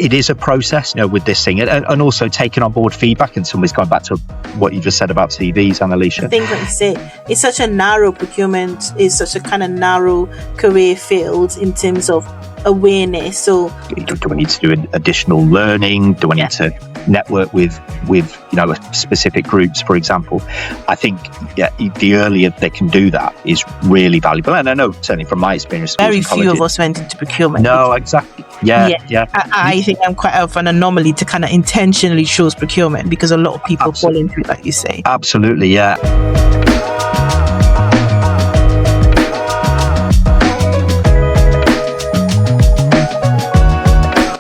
it is a process, with this thing, and also taking on board feedback. And somebody's going back to what you just said about CVs, Annalicia. I think that you say it's such a narrow procurement, is such a kind of narrow career field in terms of awareness. So do we need to do additional learning? Do I need to network with specific groups, for example? I think the earlier they can do that is really valuable. And I know certainly from my experience, very few of us went into procurement. No, exactly. Yeah. I think I'm quite of an anomaly to kind of intentionally choose procurement, because a lot of people fall into it, like you say. Absolutely, yeah.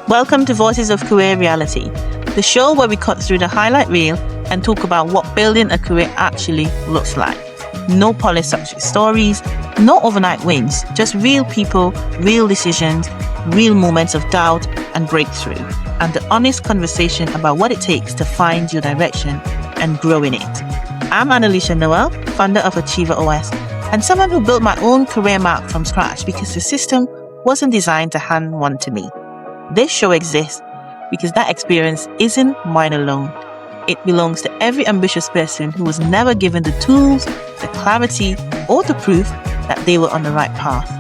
Welcome to Voices of Career Reality, the show where we cut through the highlight reel and talk about what building a career actually looks like. No polished success stories, no overnight wins, just real people, real decisions, real moments of doubt and breakthrough, and the honest conversation about what it takes to find your direction and grow in it. I'm Annalicia Noel, founder of Achiever OS, and someone who built my own career map from scratch because the system wasn't designed to hand one to me. This show exists because that experience isn't mine alone. It belongs to every ambitious person who was never given the tools, the clarity, or the proof that they were on the right path.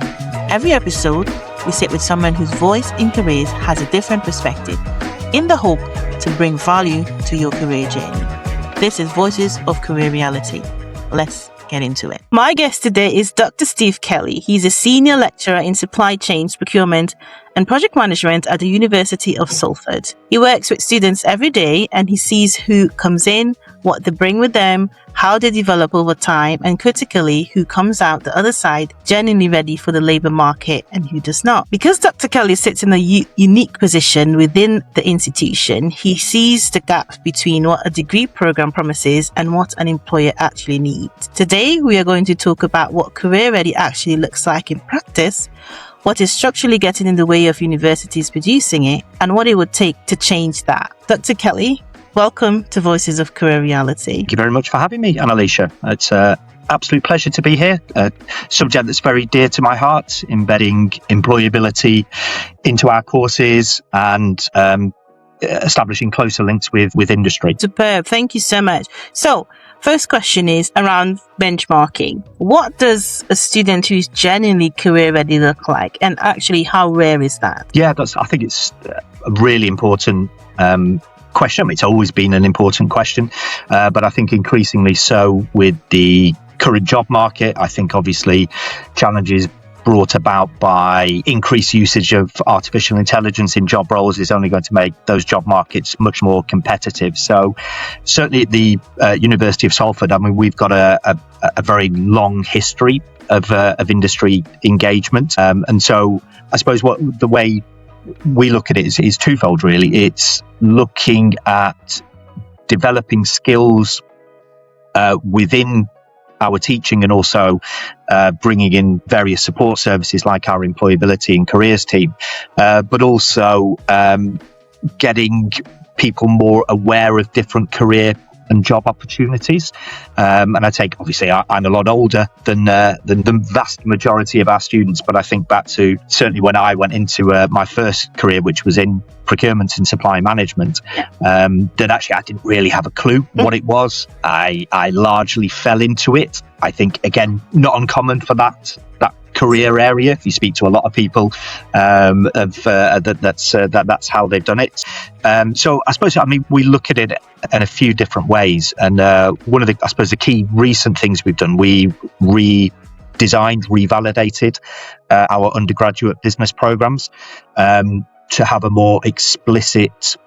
Every episode, we sit with someone whose voice in careers has a different perspective, in the hope to bring value to your career journey. This is Voices of Career Reality. Let's get into it. My guest today is Dr. Steve Kelly. He's a senior lecturer in supply chains, procurement, and project management at the University of Salford. He works with students every day, and he sees who comes in, what they bring with them, how they develop over time, and critically, who comes out the other side genuinely ready for the labour market and who does not. Because Dr. Kelly sits in a unique position within the institution, he sees the gap between what a degree program promises and what an employer actually needs. Today, we are going to talk about what career ready actually looks like in practice, what is structurally getting in the way of universities producing it, and what it would take to change that. Dr. Kelly, welcome to Voices of Career Reality. Thank you very much for having me, Annalicia. It's an absolute pleasure to be here. A subject that's very dear to my heart, embedding employability into our courses and establishing closer links with industry. Superb. Thank you so much. So, first question is around benchmarking. What does a student who's genuinely career ready look like? And actually, how rare is that? Yeah, I think it's a really important question. I mean, it's always been an important question, but I think increasingly so with the current job market. I think obviously challenges brought about by increased usage of artificial intelligence in job roles is only going to make those job markets much more competitive. So certainly at the University of Salford, I mean, we've got a very long history of industry engagement. And so I suppose the way we look at it is twofold, really. It's looking at developing skills within our teaching and also bringing in various support services like our employability and careers team, but also getting people more aware of different career and job opportunities. And I take, obviously, I'm a lot older than the vast majority of our students, but I think back to certainly when I went into my first career, which was in procurement and supply management, that actually I didn't really have a clue what it was. I largely fell into it. I think, again, not uncommon for that career area. If you speak to a lot of people, that's how they've done it. So I suppose, I mean, we look at it in a few different ways. And one of the, I suppose, the key recent things we've done, we redesigned, revalidated our undergraduate business programs to have a more explicit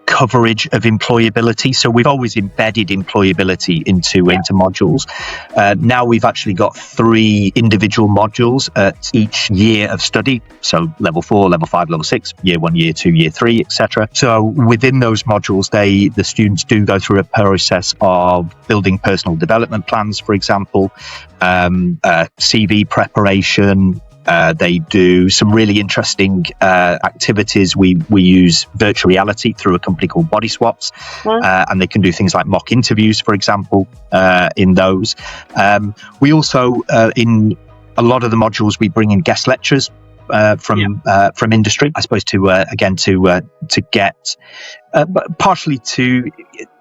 coverage of employability. So we've always embedded employability into modules. Now we've actually got 3 individual modules at each year of study. So level 4, level 5, level 6, year 1, year 2, year 3, etc. So within those modules, the students do go through a process of building personal development plans, for example, CV preparation. They do some really interesting activities. We use virtual reality through a company called Body Swaps, and they can do things like mock interviews, for example, in those. We also, in a lot of the modules, we bring in guest lecturers from industry, I suppose, to get partially to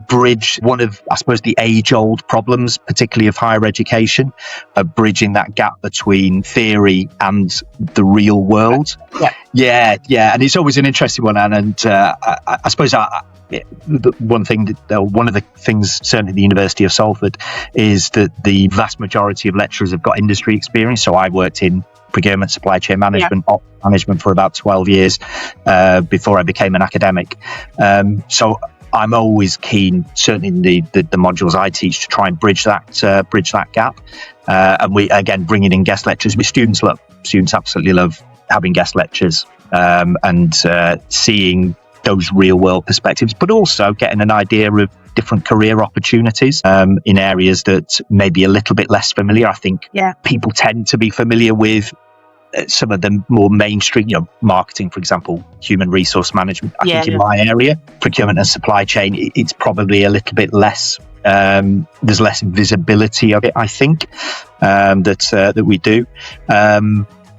bridge one of, I suppose, the age-old problems, particularly of higher education, bridging that gap between theory and the real world. Yeah. And it's always an interesting one, and I suppose one of the things certainly at the University of Salford is that the vast majority of lecturers have got industry experience. So I worked in procurement, supply chain management, ops management for about 12 years before I became an academic. So I'm always keen, certainly in the modules I teach, to try and bridge that gap. And we, again, bringing in guest lectures, which students absolutely love having guest lectures and seeing those real world perspectives, but also getting an idea of different career opportunities in areas that may be a little bit less familiar. I think people tend to be familiar with some of the more mainstream, marketing, for example, human resource management. I think in my area, procurement and supply chain, it's probably a little bit less. There's less visibility of it, I think, that we do.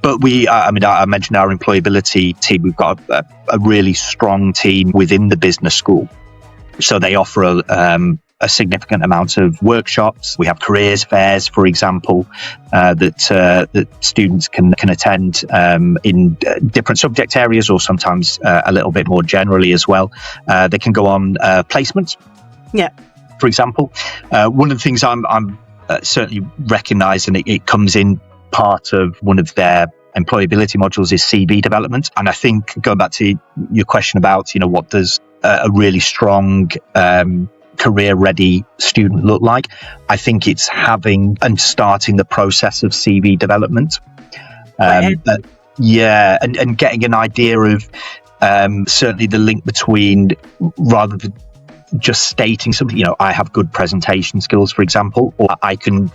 But I mentioned our employability team. We've got a really strong team within the business school. So they offer a significant amount of workshops. We have careers fairs, for example, that students can attend in different subject areas, or sometimes a little bit more generally as well. They can go on placements. For example, one of the things I'm certainly recognising, it comes in part of one of their employability modules, is CV development. And I think, going back to your question about, what does a really strong career-ready student look like, I think it's having and starting the process of CV development. And getting an idea of certainly the link between, rather than just stating something, I have good presentation skills, for example, or I can,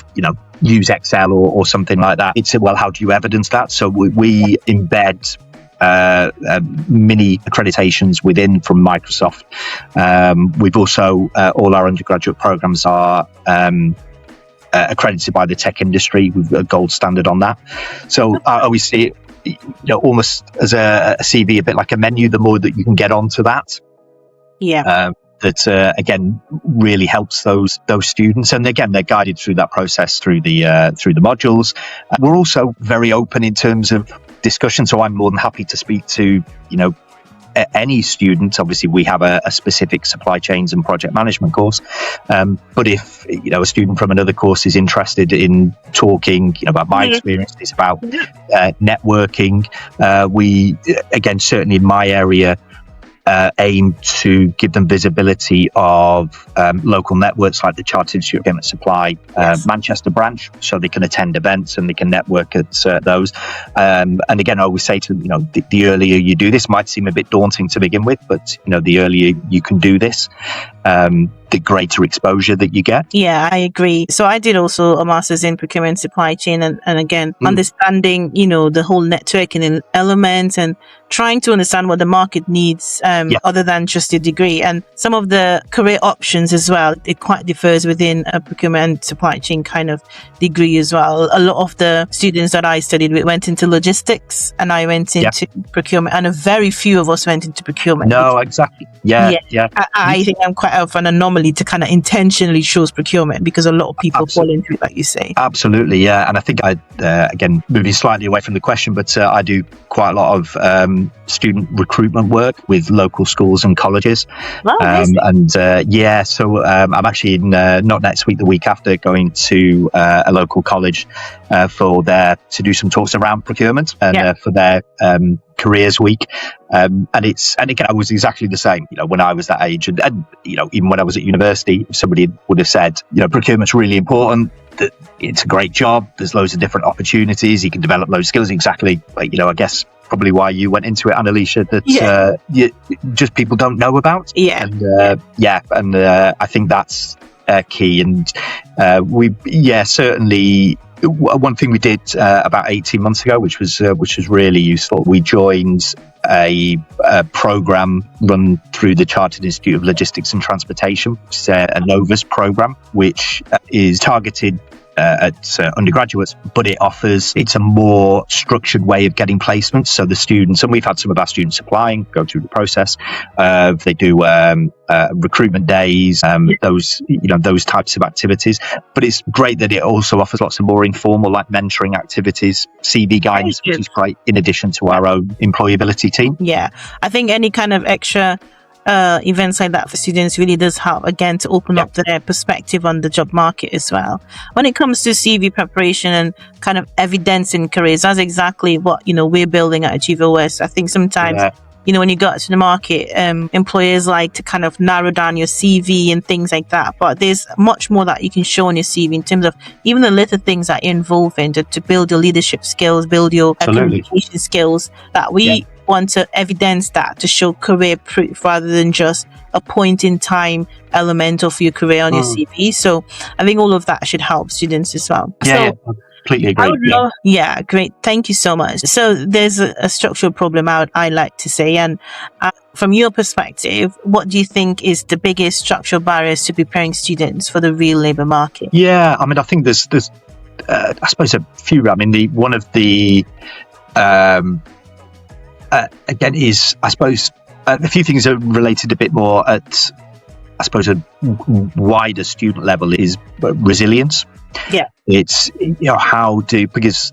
use Excel or something like that. It's, well, how do you evidence that? So we embed mini accreditations within from Microsoft. We've also, all our undergraduate programs are accredited by the tech industry. We've got a gold standard on that. So I always see it, almost as a CV, a bit like a menu. The more that you can get onto that, that again really helps those students, and again they're guided through that process through the modules. We're also very open in terms of discussion, so I'm more than happy to speak to any student. Obviously we have a specific supply chains and project management course, but if a student from another course is interested in talking about my experiences about networking, we again, certainly in my area, aim to give them visibility of local networks like the Chartered Institute of Procurement Supply Manchester branch, so they can attend events and they can network at those. And again, I always say to them, the earlier you do this, might seem a bit daunting to begin with, but the earlier you can do this, the greater exposure that you get. Yeah, I agree. So I did also a master's in procurement supply chain, and again, understanding, the whole networking element and trying to understand what the market needs, other than just a degree, and some of the career options as well. It quite differs within a procurement supply chain kind of degree as well. A lot of the students that I studied with went into logistics, and I went into procurement, and a very few of us went into procurement. No, exactly. Yeah. I think I'm quite of an anomaly to kind of intentionally choose procurement, because a lot of people fall into it, like you say. Absolutely, yeah. And I think again, moving slightly away from the question, but I do quite a lot of student recruitment work with local schools and colleges. Wow, so I'm actually not next week, the week after, going to a local college to do some talks around procurement and for their careers week. And again, I was exactly the same, when I was that age, and even when I was at university, somebody would have said, procurement's really important, that it's a great job, there's loads of different opportunities, you can develop those skills, exactly like, I guess probably why you went into it, Annalisa, that just people don't know about. And I think that's key. And certainly one thing we did about 18 months ago, which was really useful, we joined a program run through the Chartered Institute of Logistics and Transportation, which is a Novus program, which is targeted undergraduates, but it's a more structured way of getting placements. So the students, and we've had some of our students applying, go through the process. They do recruitment days, those types of activities. But it's great that it also offers lots of more informal, like mentoring activities, CV guidance, which is great, in addition to our own employability team. Yeah, I think any kind of extra events like that for students really does help, again, to open up their perspective on the job market as well. When it comes to CV preparation and kind of evidencing careers, that's exactly what we're building at Achieve OS. I think sometimes when you go to the market, employers like to kind of narrow down your CV and things like that, but there's much more that you can show on your CV in terms of even the little things that you're involved in to build your leadership skills, build your communication skills, that we want to evidence that to show career proof rather than just a point in time element of your career on your CV. So I think all of that should help students as well. Completely agree. Great. Thank you so much. So there's a structural problem I like to say, and from your perspective, what do you think is the biggest structural barriers to preparing students for the real labour market? Yeah, I mean, I think there's I suppose a few. I mean, one of the again is, I suppose, a few things are related a bit more at, I suppose, a wider student level is resilience. Yeah, it's because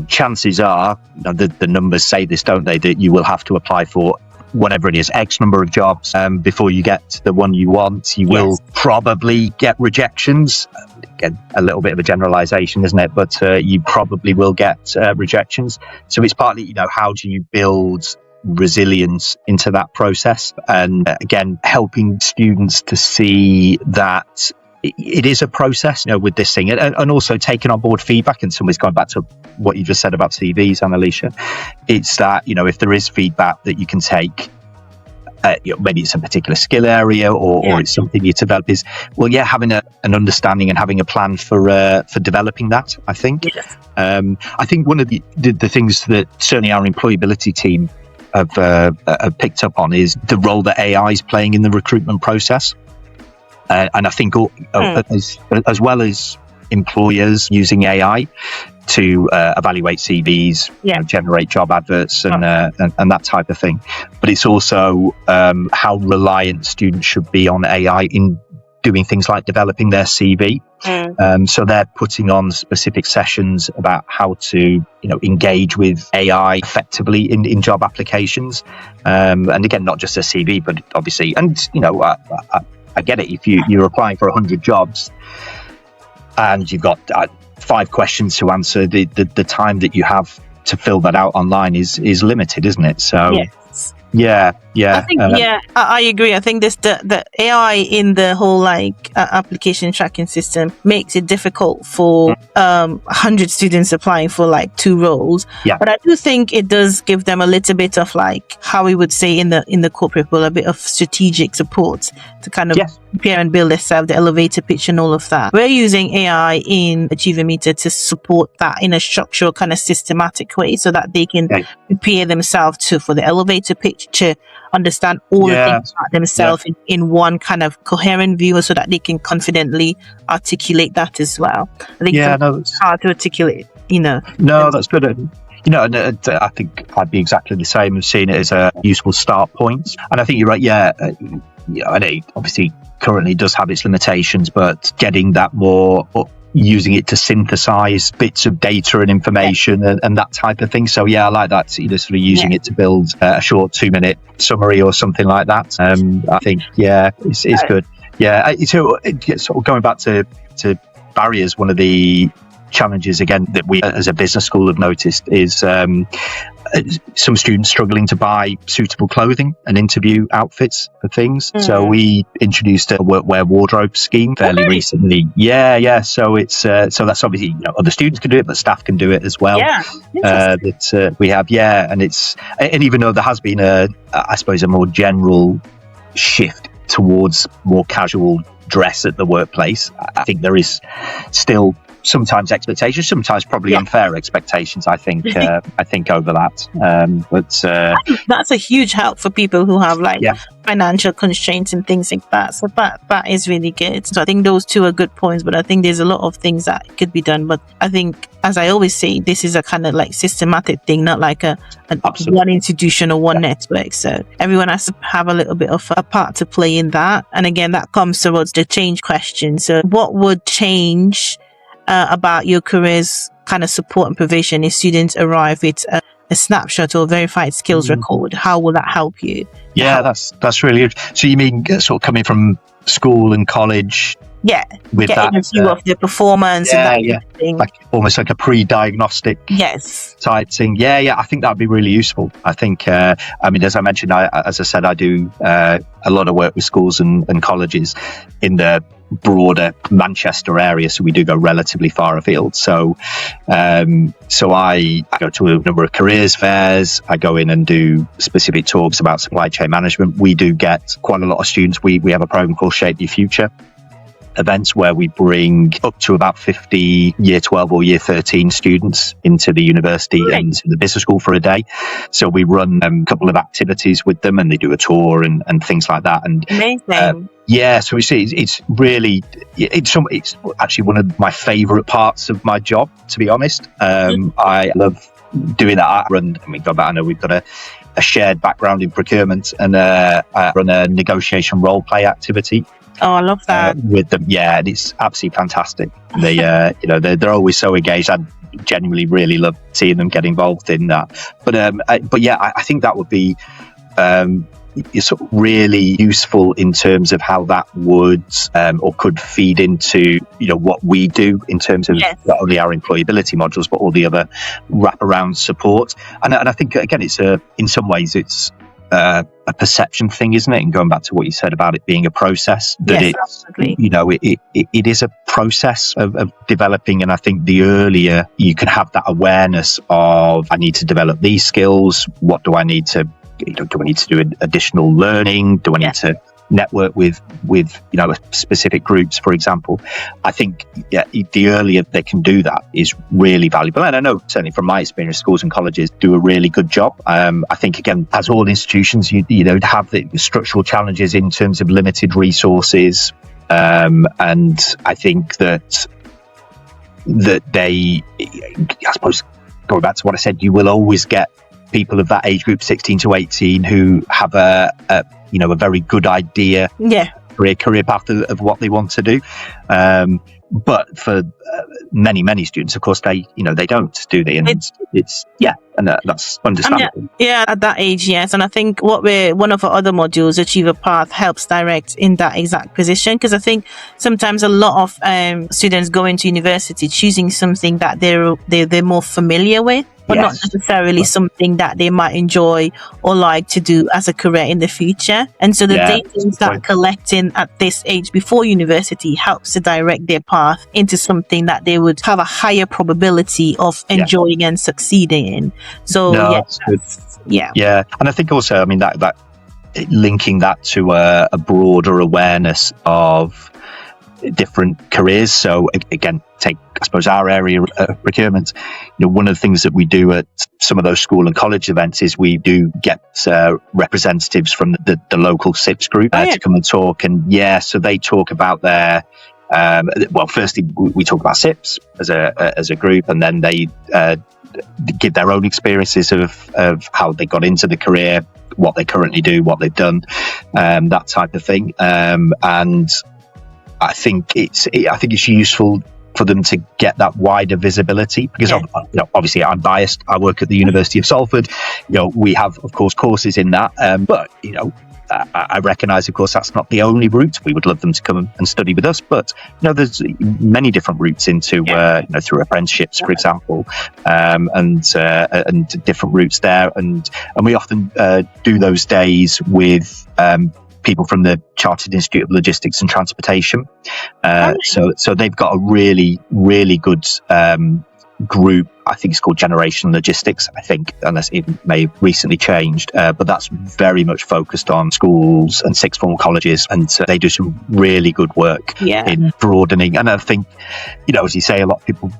chances are, the numbers say this, don't they, that you will have to apply for whatever it is, X number of jobs before you get the one you want. You will probably get rejections. Again, a little bit of a generalization, isn't it? But you probably will get rejections. So it's partly, how do you build resilience into that process? And again, helping students to see that it is a process, with this thing, and also taking on board feedback. And somebody's going back to what you just said about CVs, Annalisa. It's that, if there is feedback that you can take, maybe it's a particular skill area or it's something you develop, is, having an understanding and having a plan for developing that, I think. Yes. I think one of the things that certainly our employability team have picked up on is the role that AI is playing in the recruitment process. And I think as well as employers using AI to evaluate CVs, generate job adverts and that type of thing. But it's also how reliant students should be on AI in doing things like developing their CV. So they're putting on specific sessions about how to engage with AI effectively in job applications. And again, not just a CV, but obviously, and I get it. If you're applying for 100 jobs and you've got 5 questions to answer, the time that you have to fill that out online is limited, isn't it? So I think I agree. I think the AI in the whole application tracking system makes it difficult for 100 students applying for 2 roles. But I do think it does give them a little bit of how we would say in the corporate world, a bit of strategic support to kind of prepare and build themselves, the elevator pitch and all of that. We're using AI in Achievometer to support that in a structural kind of systematic way, so that they can prepare themselves for the elevator pitch, to understand all the things about themselves in one kind of coherent view, so that they can confidently articulate that as well. I think it's hard to articulate, No, that's good. And I think I'd be exactly the same as seeing it as a useful start point. And I think you're right. And it obviously currently does have its limitations, but getting that more, using it to synthesize bits of data and information and that type of thing. So I like that, sort of using it to build a short 2-minute summary or something like that. I think it's good. It's sort of going back to barriers. One of the challenges, again, that we as a business school have noticed is some students struggling to buy suitable clothing and interview outfits for things. So we introduced a workwear wardrobe scheme fairly recently. So it's so that's obviously other students can do it, but staff can do it as well. That we have and even though there has been I suppose a more general shift towards more casual dress at the workplace, I think there is still sometimes expectations, sometimes probably unfair expectations. I think over that. But that's a huge help for people who have like financial constraints and things like that. So that is really good. So I think those two are good points, but I think there's a lot of things that could be done. But I think, as I always say, this is a kind of like systematic thing, not like a one institution or one network. So everyone has to have a little bit of a part to play in that. And again, that comes towards the change question. So what would change about your career's kind of support and provision if students arrive with a snapshot or verified skills record? How will that help you? Yeah, that's really good. So you mean sort of coming from school and college? Yeah, with getting that a view of their performance and that kind of thing. Like almost like a pre-diagnostic type thing. Yeah, I think that would be really useful. I think, I mean, as I mentioned, as I said, I do a lot of work with schools and colleges in the broader Manchester area, so we do go relatively far afield. So I go to a number of careers fairs. I go in and do specific talks about supply chain management. We do get quite a lot of students. We have a program called Shape Your Future events where we bring up to about 50 year 12 or year 13 students into the university and to the business school for a day. So we run a couple of activities with them, and they do a tour and things like that. And amazing. So it's really it's actually one of my favorite parts of my job, to be honest. I love doing that. I know we've got a shared background in procurement, and I run a negotiation role play activity. Oh, I love that. With them, and it's absolutely fantastic. They, they're always so engaged. I genuinely really love seeing them get involved in that. But I think that would be sort of really useful in terms of how that would or could feed into what we do in terms of not only our employability modules but all the other wraparound support. And I think again, in some ways it's a perception thing, isn't it? And going back to what you said about it being a process, that it is a process of developing. And I think the earlier you can have that awareness of, I need to develop these skills, what do I need to do? I need to do additional learning? Do I need to network with specific groups, for example? I think the earlier they can do that is really valuable. And I know certainly from my experience, schools and colleges do a really good job. I think again, as all institutions, you have the structural challenges in terms of limited resources, and I think that they, I suppose, going back to what I said, you will always get people of that age group, 16 to 18, who have a very good idea, career path of what they want to do. But for many students, of course, they don't, do they? And that's understandable. At that age, yes. And I think one of our other modules, Achieve a Path, helps direct in that exact position, because I think sometimes a lot of students go into university choosing something that they're more familiar with, but not necessarily something that they might enjoy or like to do as a career in the future. And so the data we start collecting at this age before university helps to direct their path into something that they would have a higher probability of enjoying and succeeding in. So that's good. And I think also, I mean, that linking that to a broader awareness of different careers. So again, take, I suppose, our area of procurement. One of the things that we do at some of those school and college events is we do get representatives from the local SIPS group to come and talk. And so they talk about their firstly we talk about SIPS as a group, and then they give their own experiences of how they got into the career, what they currently do, what they've done, that type of thing. And I think it's useful for them to get that wider visibility, because obviously I'm biased. I work at the University of Salford. We have, of course, courses in that, but I recognise, of course, that's not the only route. We would love them to come and study with us, but there's many different routes into through apprenticeships, for example, and different routes there, and we often do those days with people from the Chartered Institute of Logistics and Transportation. So they've got a really, really good group, I think it's called Generation Logistics, I think, unless it may have recently changed, but that's very much focused on schools and sixth form colleges, and they do some really good work in broadening. And I think, as you say, a lot of people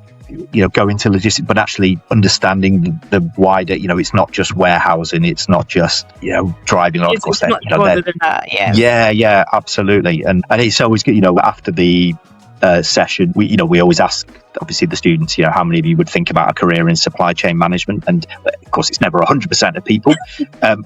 go into logistics, but actually understanding the wider, it's not just warehousing, it's not just driving. Of course, it's much broader than that. Yeah, absolutely. And it's always good, after the session, we always ask, obviously, the students, how many of you would think about a career in supply chain management? And of course, it's never 100% of people,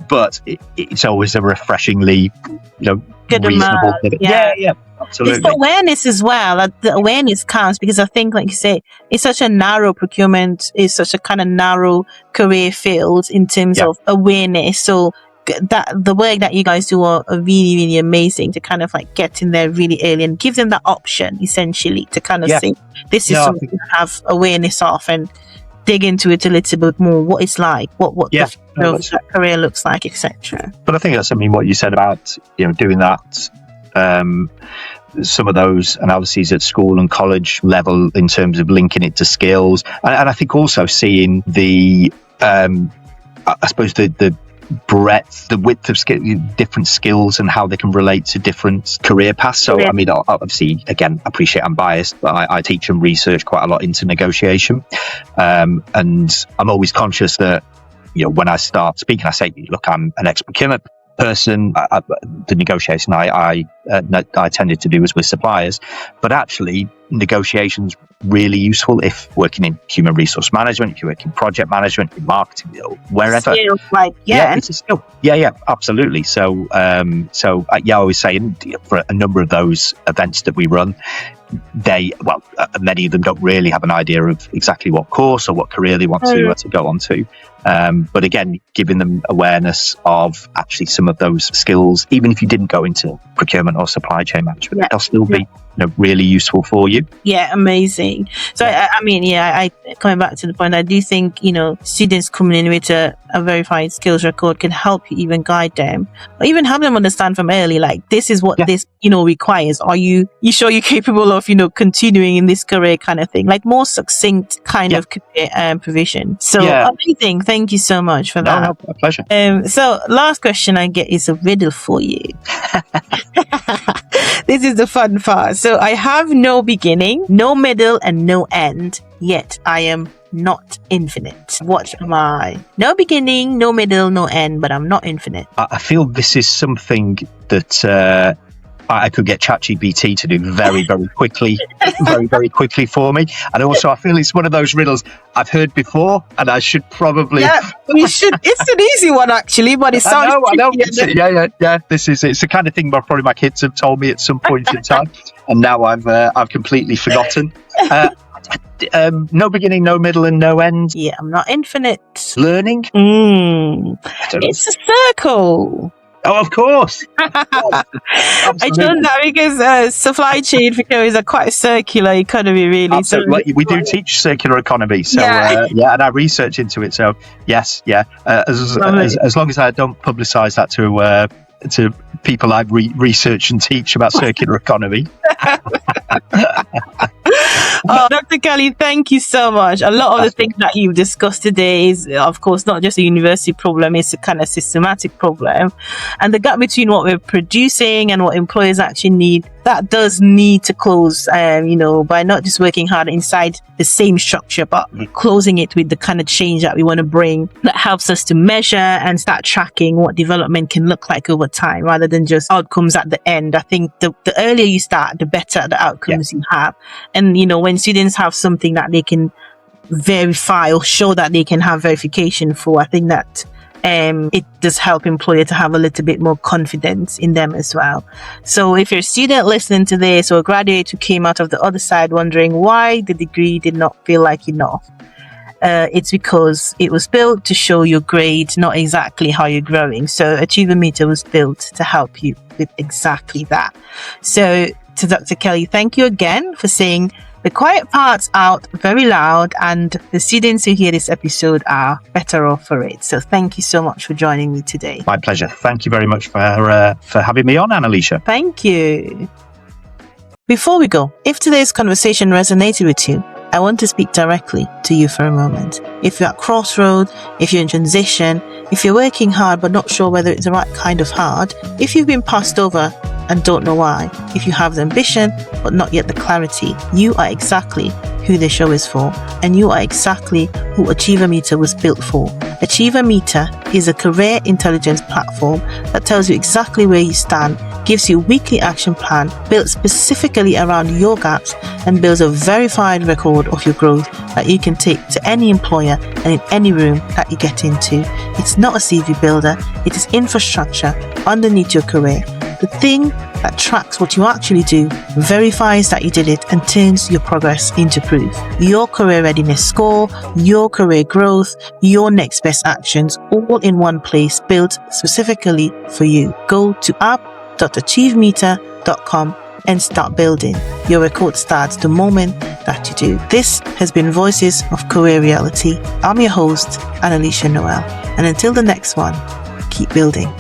but it's always a refreshingly, good reasonable. amount. Yeah, absolutely. It's the awareness as well. The awareness counts, because I think, like you say, it's such a narrow procurement, it's such a kind of narrow career field in terms of awareness. So that the work that you guys do are really, really amazing to kind of like get in there really early and give them that option, essentially, to kind of say, this is something to have awareness of, and dig into it a little bit more, what it's like, what that career looks like, etc. But I think that's, what you said about doing that, some of those analyses at school and college level in terms of linking it to skills, and I think also seeing the I suppose the breadth, the width of different skills and how they can relate to different career paths. So obviously, again, I appreciate I'm biased, but I teach and research quite a lot into negotiation, and I'm always conscious that when I start speaking, I say, look, I'm an ex-procurement person. The negotiation I tended to do was with suppliers, but actually negotiations really useful if working in human resource management, if you work in project management, in marketing, wherever. It's a skill. Yeah, absolutely. So I always say, for a number of those events that we run, many of them don't really have an idea of exactly what course or what career they want to go on to. But again, giving them awareness of actually some of those skills, even if you didn't go into procurement or supply chain management, they'll still be really useful for you. Yeah, amazing. So I coming back to the point, I do think students coming in with a verified skills record can help you even guide them, or even help them understand from early, like, this is what this requires. Are you sure you're capable of continuing in this career, kind of thing, like more succinct kind of career provision. So amazing. Thank you so much for that. No, a pleasure. So last question I get is a riddle for you. This is the fun part. So I have no beginning, no middle, and no end, yet I am not infinite. What am I? No beginning, no middle, no end, but I'm not infinite. I feel this is something that I could get ChatGPT to do very, very quickly, very, very quickly for me. And also, I feel it's one of those riddles I've heard before, and I should probably. Yeah, we should. It's an easy one, actually, but it sounds. I know. Yeah. It's the kind of thing probably my kids have told me at some point in time, and now I've completely forgotten. No beginning, no middle, and no end. Yeah, I'm not infinite. Learning. It's a circle. Oh, of course. I chose that because supply chain is a quite circular economy, really. Absolutely. So we do teach circular economy, so and I research into it. So yes, as long as I don't publicise that to people I research and teach about circular economy. Dr. Kelly, thank you so much. A lot of the things that you've discussed today is, of course, not just a university problem, it's a kind of systematic problem. And the gap between what we're producing and what employers actually need, that does need to close, by not just working hard inside the same structure, but closing it with the kind of change that we want to bring that helps us to measure and start tracking what development can look like over time, rather than just outcomes at the end. I think the earlier you start, the better the outcomes you have. And, when students have something that they can verify or show that they can have verification for, I think that it does help employer to have a little bit more confidence in them as well. So if you're a student listening to this, or a graduate who came out of the other side wondering why the degree did not feel like enough, it's because it was built to show your grade, not exactly how you're growing. So Achiever Meter was built to help you with exactly that. So to Dr. Kelly, thank you again for saying the quiet parts out very loud, and the students who hear this episode are better off for it. So thank you so much for joining me today. My pleasure. Thank you very much for having me on, Annalisa. Thank you. Before we go, if today's conversation resonated with you, I want to speak directly to you for a moment. If you're at crossroad, if you're in transition, if you're working hard but not sure whether it's the right kind of hard, if you've been passed over and don't know why, if you have the ambition but not yet the clarity, you are exactly who this show is for, and you are exactly who Achiever Meter was built for. Achiever Meter is a career intelligence platform that tells you exactly where you stand, gives you a weekly action plan built specifically around your gaps, and builds a verified record of your growth that you can take to any employer and in any room that you get into. It's not a CV builder, it is infrastructure underneath your career. The thing that tracks what you actually do, verifies that you did it, and turns your progress into proof. Your career readiness score, your career growth, your next best actions, all in one place, built specifically for you. Go to app.achievemeter.com and start building. Your record starts the moment that you do. This has been Voices of Career Reality. I'm your host, Annalicia Noel. And until the next one, keep building.